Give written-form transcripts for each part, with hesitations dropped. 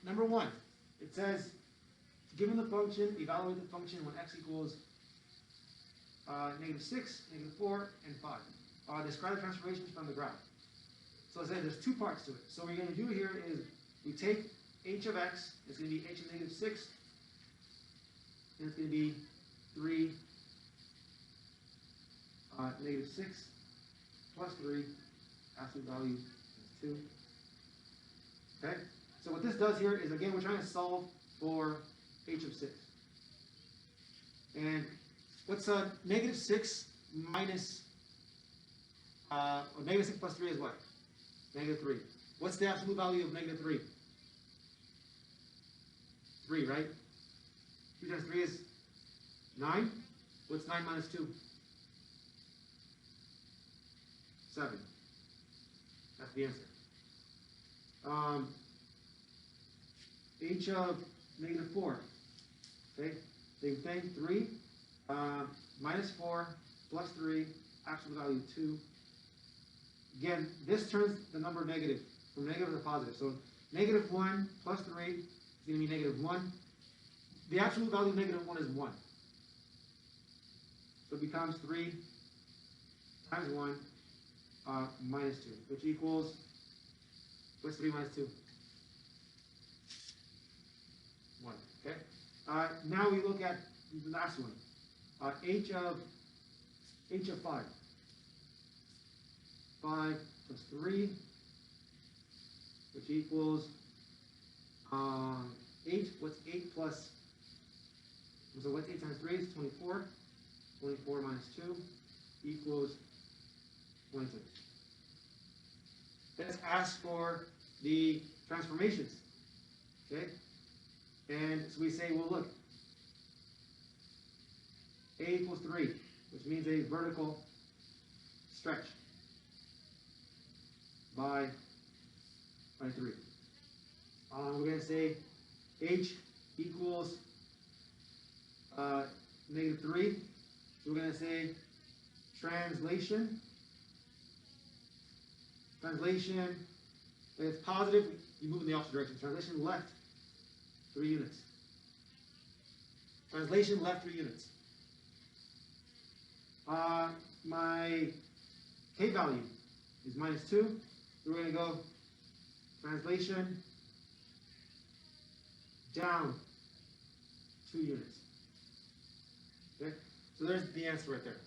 Number one, it says, given the function, evaluate the function when x equals -6, -4, and 5. Describe the transformations from the graph. So I said there's two parts to it. So what we're going to do here is we take h of x, it's going to be h of -6, and it's going to be 3 -6 plus 3, absolute value is 2. Okay? So what this does here is, again, we're trying to solve for h of 6. And what's -6 minus, or -6 plus 3 is what? -3. What's the absolute value of -3? 3, right? 2 times 3 is 9. What's 9 minus 2? 7. That's the answer. H of -4. Okay, same thing. 3 minus 4 plus 3, absolute value 2. Again, this turns the number negative from negative to positive. So -1 plus 3 is going to be -1. The absolute value of -1 is 1. So it becomes 3 times 1 minus 2, which equals, what's 3 minus 2? 1. Okay. Now we look at the last one. H of 5. 5 plus 3, which equals 8. What's 8 plus? So what's 8 times 3 is 24. 24 minus 2 equals 22. Let's ask for the transformations. Okay? And so we say, well, look, a equals 3, which means a vertical stretch by 3. We're going to say h equals -3. So we're going to say translation. Translation, when it's positive, you move in the opposite direction. Translation left, 3 units. Translation left 3 units. My k value is -2. So we're going to go translation down 2 units. Okay? So there's the answer right there.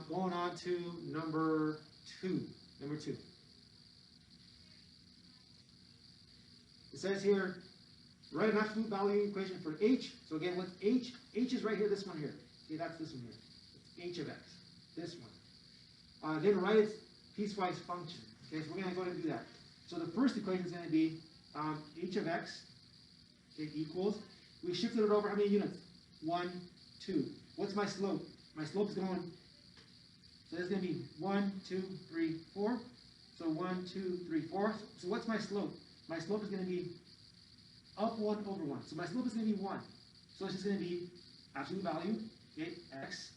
Going on to number 2. Number 2. It says here, write an absolute value equation for h. So again, what's h? H is right here, this one here. See, that's this one here. It's h of x. This one. Then write its piecewise function. Okay, so we're going to go ahead and do that. So the first equation is going to be h of x, okay, equals, we shifted it over how many units? 1, 2. What's my slope? My slope is going, so there's going to be 1, 2, 3, 4. So 1, 2, 3, 4. So what's my slope? My slope is going to be up 1 over 1. So my slope is going to be 1. So it's just going to be absolute value, okay, x.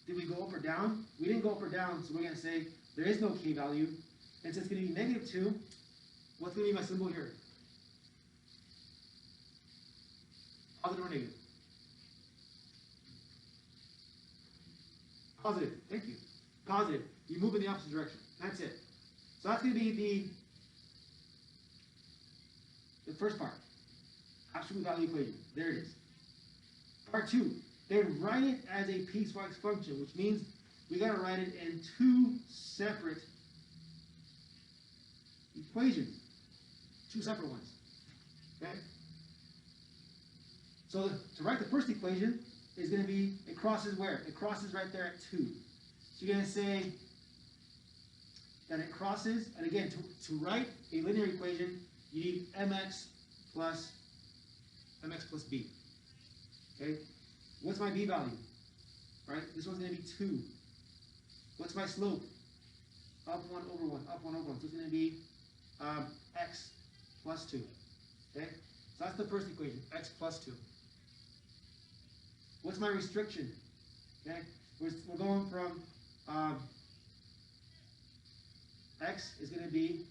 Did we go up or down? We didn't go up or down, so we're going to say there is no k value. And since it's going to be -2, what's going to be my symbol here? Positive or negative? Positive. Thank you. Positive. You move in the opposite direction. That's it. So that's going to be the first part. Absolute value equation. There it is. Part 2. Then write it as a piecewise function, which means we got to write it in 2 separate equations. 2 separate ones. Okay? So to write the first equation is going to be, it crosses where? It crosses right there at 2. So you're going to say that it crosses, and again, to write a linear equation, you need mx plus b. Okay? What's my b value? Right? This one's going to be 2. What's my slope? Up 1 over 1, up 1 over 1. So it's going to be x plus 2. Okay? So that's the first equation, x plus 2. What's my restriction? Okay? We're going from x is going to be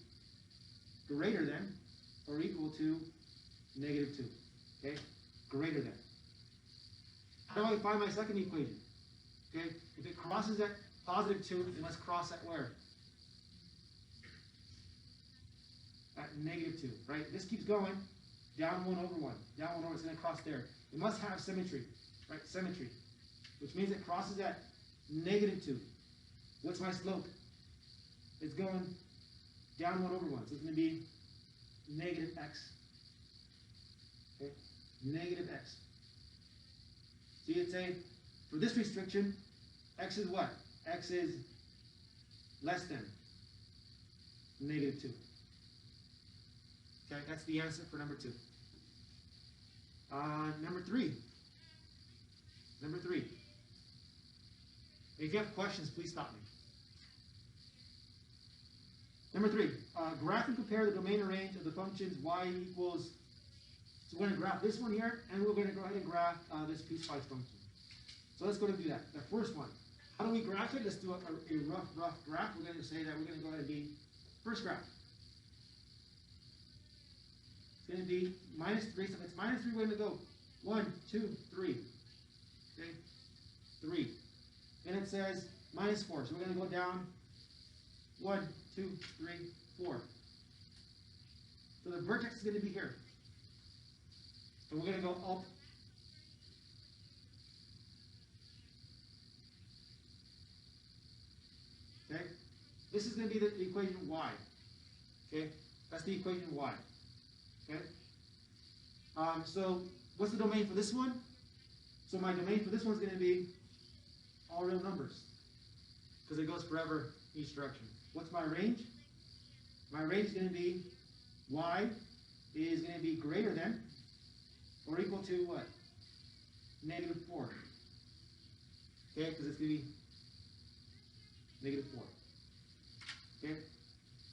greater than or equal to negative 2. Okay? Greater than. How do I find my second equation? Okay? If it crosses at positive 2, it must cross at where? At negative 2, right? This keeps going. Down 1 over 1. Down 1 over, it's going to cross there. It must have symmetry, right? Symmetry. Which means it crosses at negative 2. What's my slope? It's going down 1 over 1. So it's going to be negative x. Okay? Negative x. So you'd say, for this restriction, x is what? X is less than negative 2. Okay, that's the answer for number 2. Number 3. Number 3. If you have questions, please stop me. Number 3. Graph and compare the domain and range of the functions y equals. So we're going to graph this one here, and we're going to go ahead and graph this piecewise function. So let's go ahead and do that. The first one. How do we graph it? Let's do a rough graph. We're going to say that we're going to go ahead and be first graph. It's going to be minus 3. So if it's minus 3, we're going to go 1, 2, 3. Okay? 3. And it says minus 4. So we're going to go down 1, 2, 3, 4. So the vertex is going to be here. So we're going to go up. Okay? This is going to be the equation y. Okay? That's the equation y. Okay? So what's the domain for this one? So my domain for this one is going to be all real numbers, because it goes forever each direction. What's my range? My range is going to be y is going to be greater than or equal to what? Negative 4. Okay, because it's going to be negative 4. Okay,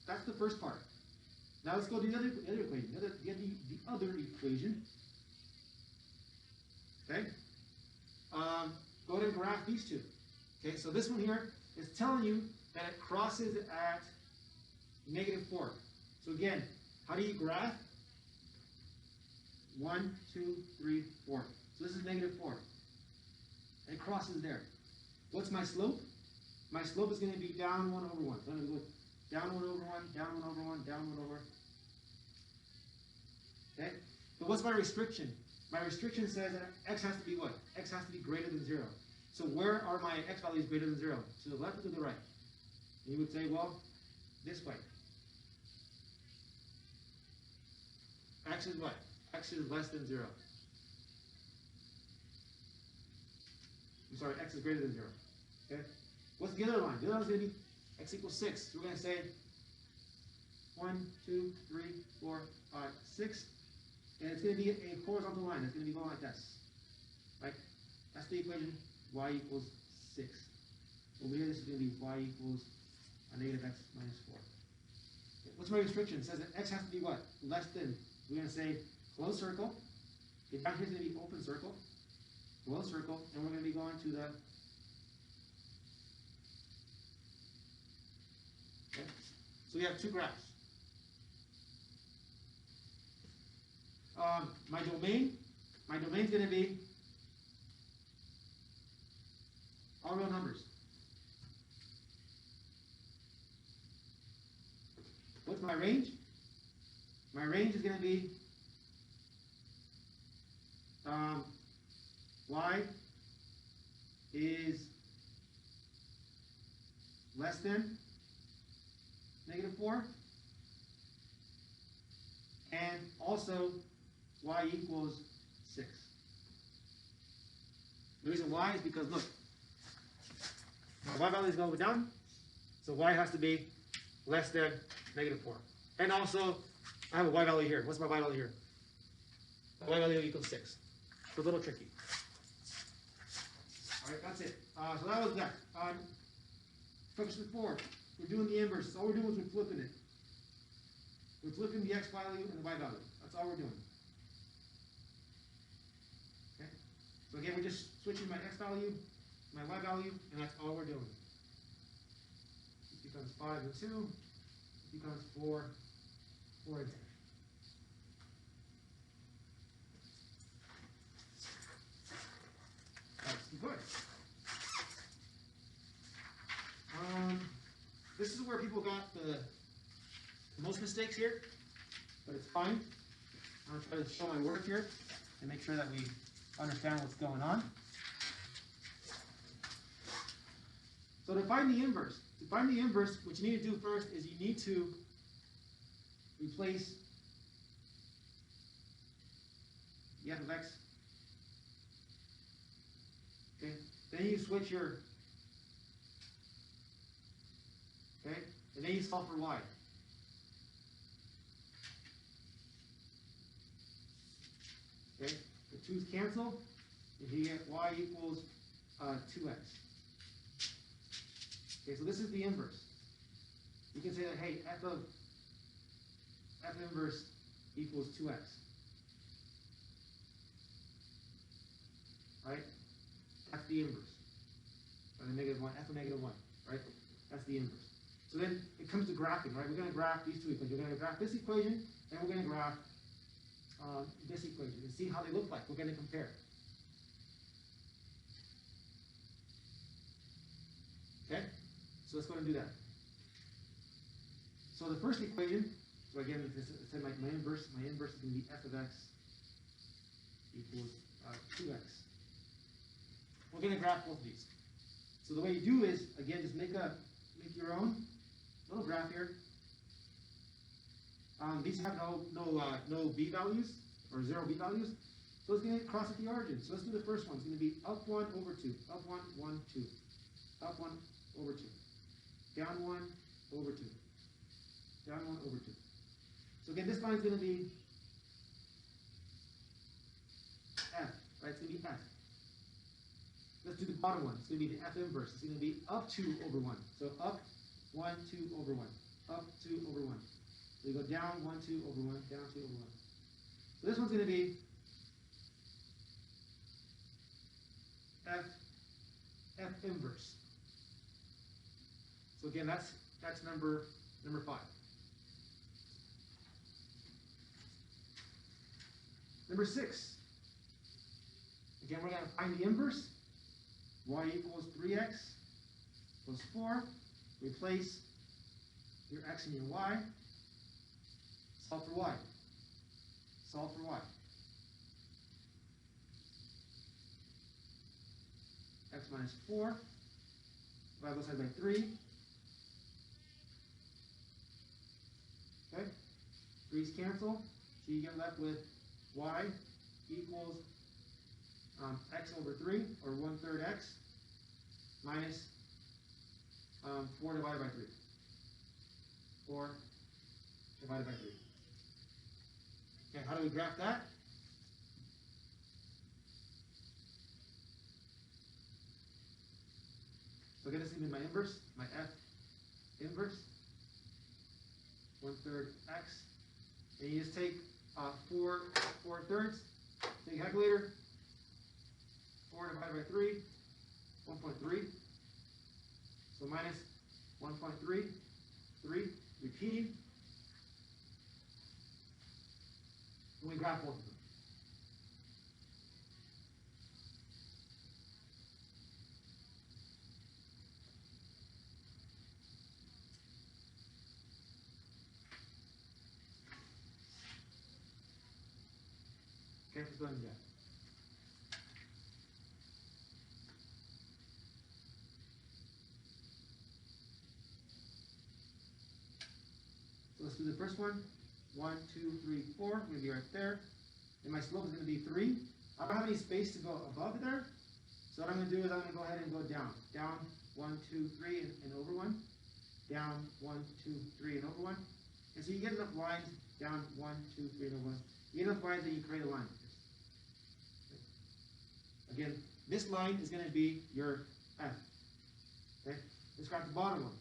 that's the first part. Now let's go to the other equation. The other equation. Okay. Go ahead and graph these two. Okay, so this one here is telling you that it crosses at negative 4. So again, how do you graph? 1, 2, 3, 4. So this is negative 4. It crosses there. What's my slope? My slope is going to be down 1 over 1. So I'm going to go down 1 over 1, down 1 over 1, down 1 over. Okay? But what's my restriction? My restriction says that x has to be what? X has to be greater than 0. So where are my x values greater than 0? To the left or to the right? And you would say, well, this way. X is what? X is less than 0. I'm sorry, x is greater than 0. Okay? What's the other line? The other line is going to be x equals 6. So we're going to say 1, 2, 3, 4, 5, 6. And it's going to be a horizontal line. It's going to be going like this. Right? That's the equation y equals 6. Over here, this is going to be y equals a negative x minus 4. Okay. What's my restriction? It says that x has to be what? Less than. We're going to say closed circle. Okay, down here is going to be open circle. Closed circle. And we're going to be going to the. Okay. So we have two graphs. My domain is going to be all real numbers. What's my range? My range is going to be y is less than negative 4, and also y equals 6. The reason why is because, look, my y value is going down, so y has to be less than negative 4. And also, I have a y value here. What's my y value here? My y value equals 6. It's a little tricky. All right, that's it. So that was that. Question 4. We're doing the inverse. All we're doing is we're flipping it. We're flipping the x value and the y value. That's all we're doing. Okay? So again, we're just switching my x value, my y value, and that's all we're doing. This becomes 5 and 2. This becomes 4 4 and 10. Let's keep going. This is where people got the most mistakes here, but it's fine. I'm going to try to show my work here and make sure that we understand what's going on. So to find the inverse, what you need to do first is you need to replace the f of x. Okay, then you switch your, okay, and then you solve for y. Okay, the 2's cancel, and you get y equals 2x. Okay, so this is the inverse. You can say that, hey, f inverse equals 2x. Right? That's the inverse. Or the negative 1, f of negative 1, right? That's the inverse. So then it comes to graphing, right? We're going to graph these two equations. We're going to graph this equation, and we're going to graph this equation and see how they look like. We're going to compare. Okay? So let's go and do that. So the first equation, so again, I said my inverse is going to be f of x equals 2x. We're going to graph both of these. So the way you do is, again, just make your own little graph here. These have no b values, or 0 b values. So it's going to cross at the origin. So let's do the first one. It's going to be up 1 over 2. Up 1, 1, 2. Up 1 over 2. Down 1 over 2. Down 1 over 2. So again, this line is going to be f, right? It's going to be f. Let's do the bottom one. It's going to be the f inverse. It's going to be up 2 over 1. So up 1, 2 over 1. Up 2 over 1. So you go down 1, 2 over 1, down 2 over 1. So this one's going to be f inverse. So again, that's number 5. Number 6. Again, we're going to find the inverse. Y equals 3x plus 4. Replace your x and your y. Solve for y. Solve for y. X minus 4. Divide both sides by 3. Okay? 3's cancel. So you get left with y equals x over 3, or 1/3 x, minus 4 divided by 3. 4 divided by 3. Okay, how do we graph that? So again, this is going to be my inverse, my f inverse, 1/3 x. And you just take 4/3, take a calculator, 4 divided by 3, 1.3. So minus 1.3, 3, repeating. And we graph both of them. Okay, let's go ahead and do that. So let's do the first one. 1, 2, 3, 4. I'm going to be right there. And my slope is going to be 3. I don't have any space to go above there. So what I'm going to do is I'm going to go ahead and go down. Down 1, 2, 3, and over 1. Down 1, 2, 3, and over 1. And so you get enough lines down 1, 2, 3, and over 1. You get enough lines that you create a line. Again, this line is going to be your f. Okay? Let's graph the bottom one.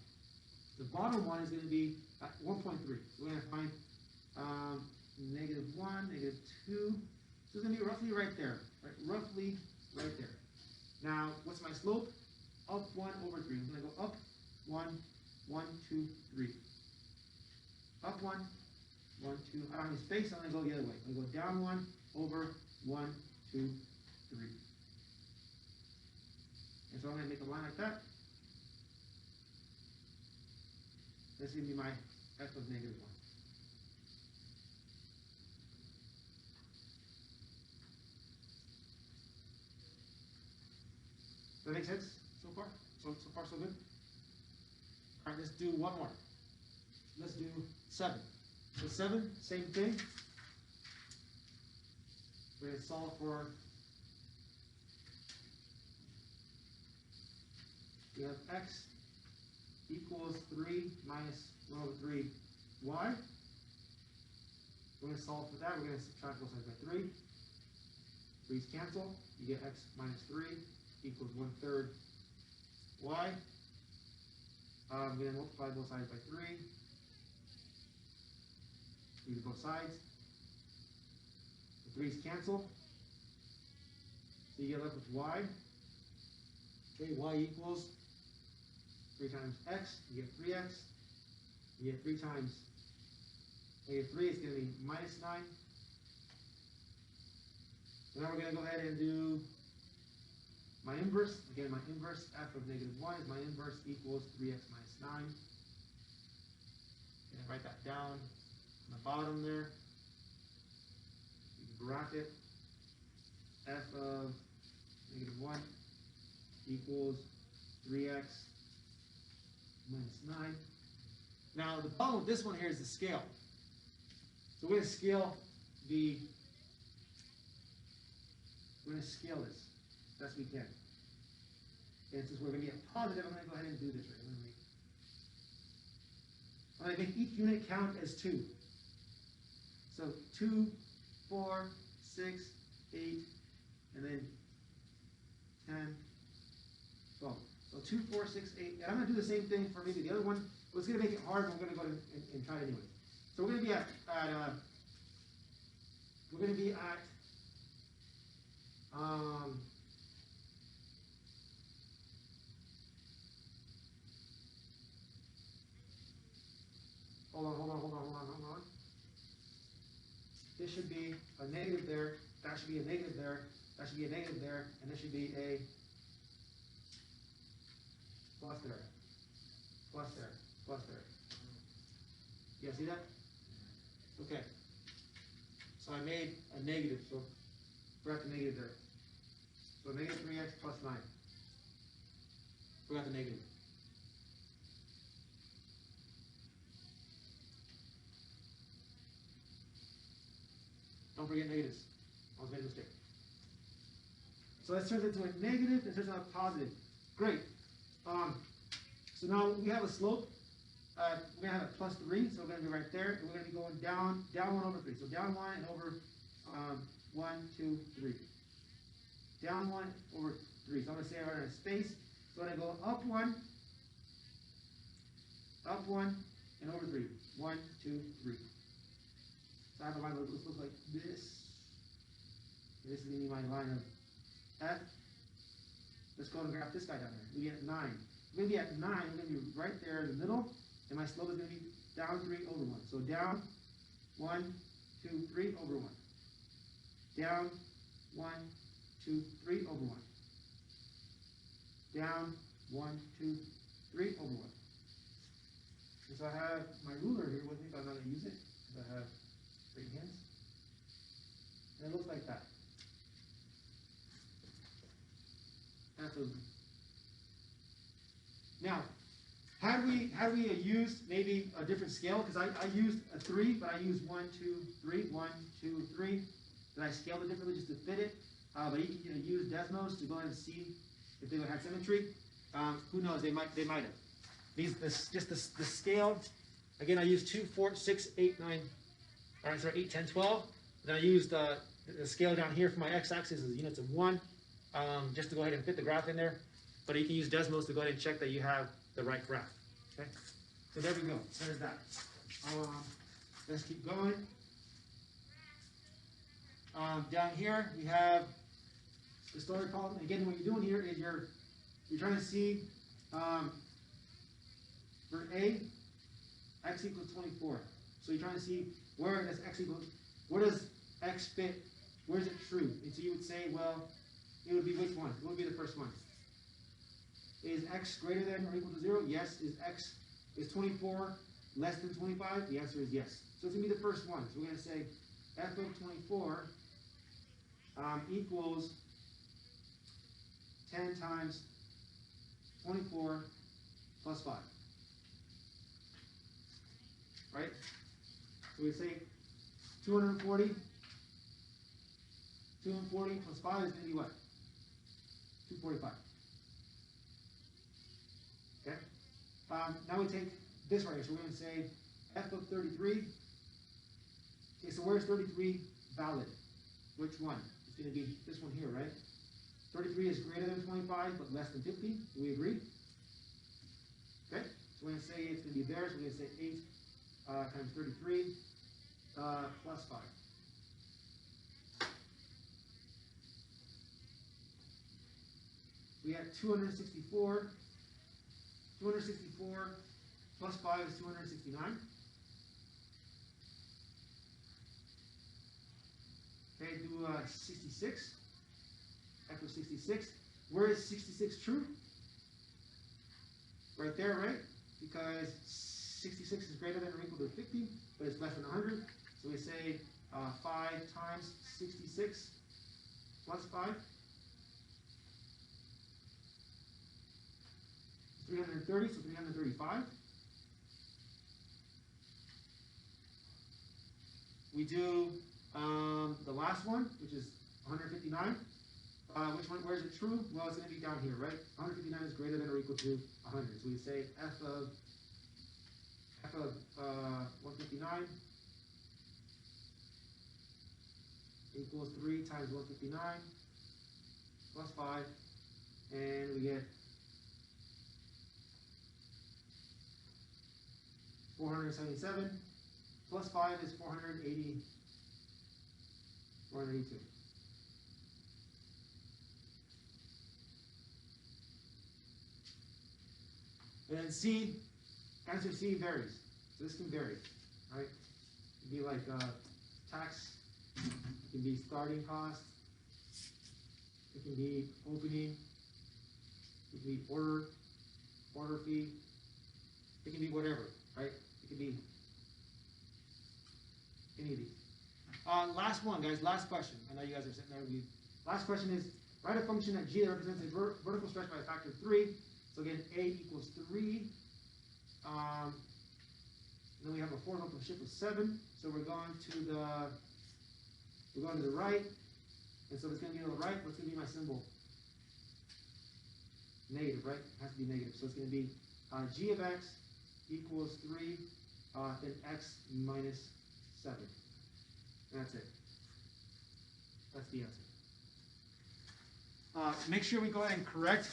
The bottom one is going to be 1.3. So we're going to find negative 1, negative 2. So it's going to be roughly right there. Right? Roughly right there. Now, what's my slope? Up 1 over 3. I'm going to go up 1, 1, 2, 3. Up 1, 1, 1, 2. I don't have any space, I'm going to go the other way. I'm going to go down 1, over 1, 2, 3. And so I'm going to make a line like that. This is going to be my f of negative 1. Does that make sense so far? So far, so good? All right, let's do one more. Let's do 7. So 7, same thing. We're going to solve for, we have x equals 3 minus 1 over 3 y. We're going to solve for that. We're going to subtract both sides by 3. 3's cancel. You get x minus 3 equals 1/3 y. I'm going to multiply both sides by 3. Use both sides. The 3's cancel. So you get left with y. Okay, y equals 3 times x. You get 3x. You get 3 times negative 3. It's going to be minus 9. So now we're going to go ahead and do my inverse. Again, my inverse f of negative 1 is my inverse equals 3x minus 9. And write that down on the bottom there. You can bracket f of negative 1 equals 3x minus 9. Now, the problem with this one here is the scale. So we're going to scale the, we're going to scale this as best we can. And since we're going to be a positive, I'm going to go ahead and do this right. I'm going to make each unit count as 2. So 2, 4, 6, 8, and then 10, 12. So 2, 4, 6, 8. And I'm going to do the same thing for maybe the other one. But it's going to make it hard, but we're going to go and try it anyway. So we're going to be at hold on. This should be a negative there, that should be a negative there, that should be a negative there, and this should be a plus there, plus there, plus there. You guys see that? Okay. So I made a negative, so forgot the negative there. So negative 3x plus 9. Forgot the negative. Don't forget negatives. I was making a mistake. So this turns into a negative, it turns out a positive. Great. So now we have a slope. We're going to have a plus 3, so we're going to be right there. And we're going to be going down 1 over 3. So down 1 and over 1, 2, 3. Down 1 over 3. So I'm going to say I run out of space. So I'm going to go up 1, and over 3. 1, 2, 3. So I have a line that looks like this. And this is going to be my line of F. Let's go and graph this guy down there. We get 9. We're going to be at 9. We're going to be right there in the middle. And my slope is going to be down 3 over 1. So down 1, 2, 3 over 1. Down 1, 2, 3 over 1. Down 1, 2, 3 over 1. And so I have my ruler here with me, but I'm not going to use it because I have straight hands. And it looks like that. That's a, now, had we used maybe a different scale, because I used a 3, but I used 1, 2, 3, 1, 2, 3. Then I scaled it differently just to fit it. But you can use Desmos to go ahead and see if they would have symmetry. Who knows? They might have. Just the scale. Again, I used 2, 4, 6, 8, 9. All right, sorry, 8, 10, 12. Then I used the scale down here for my x-axis is units of 1, just to go ahead and fit the graph in there. But you can use Desmos to go ahead and check that you have the right graph. Okay, so there we go. There's that. Let's keep going. Down here we have the story problem. Again, what you're doing here is you're trying to see for A, x equals 24. So you're trying to see where does x equal, where does x fit, where is it true? And so you would say, well, it would be which one? What would be the first one? Is x greater than or equal to 0? Yes. Is 24 less than 25? The answer is yes. So it's going to be the first one. So we're going to say f of 24 equals 10 times 24 plus 5. Right? So we say 240 plus 5 is going to be what? 245. Okay? Now we take this right here. So we're going to say f of 33. Okay, so where's 33 valid? Which one? It's going to be this one here, right? 33 is greater than 25, but less than 50. Do we agree? Okay? So we're going to say it's going to be there. So we're going to say 8 times 33 plus 5. We have 264. 264 plus 5 is 269. Okay, do 66. F of 66. Where is 66 true? Right there, right? Because 66 is greater than or equal to 50, but it's less than 100. So we say 5 times 66 plus 5. 330, so 335. We do the last one, which is 159. Which one? Where is it true? Well, it's going to be down here, right? 159 is greater than or equal to 100. So we say f of 159 equals 3 times 159 plus 5, and we get 477 plus 5 is 482. And then C, answer C varies. So this can vary, right? It can be like tax, it can be starting cost, it can be opening, it can be order fee, it can be whatever, right? It can be any of these. Last one, guys, last question. I know you guys are sitting there. Last question is, write a function at g that represents a vertical stretch by a factor of 3. So again, a equals 3. Then we have a horizontal shift of 7. So we're going to the right. And so it's going to be on the right. What's going to be my symbol? Negative, right? It has to be negative. So it's going to be g of x equals 3, then x minus 7. And that's it. That's the answer. Make sure we go ahead and correct.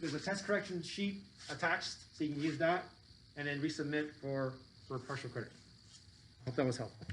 There's a test correction sheet attached, so you can use that, and then resubmit for partial credit. Hope that was helpful.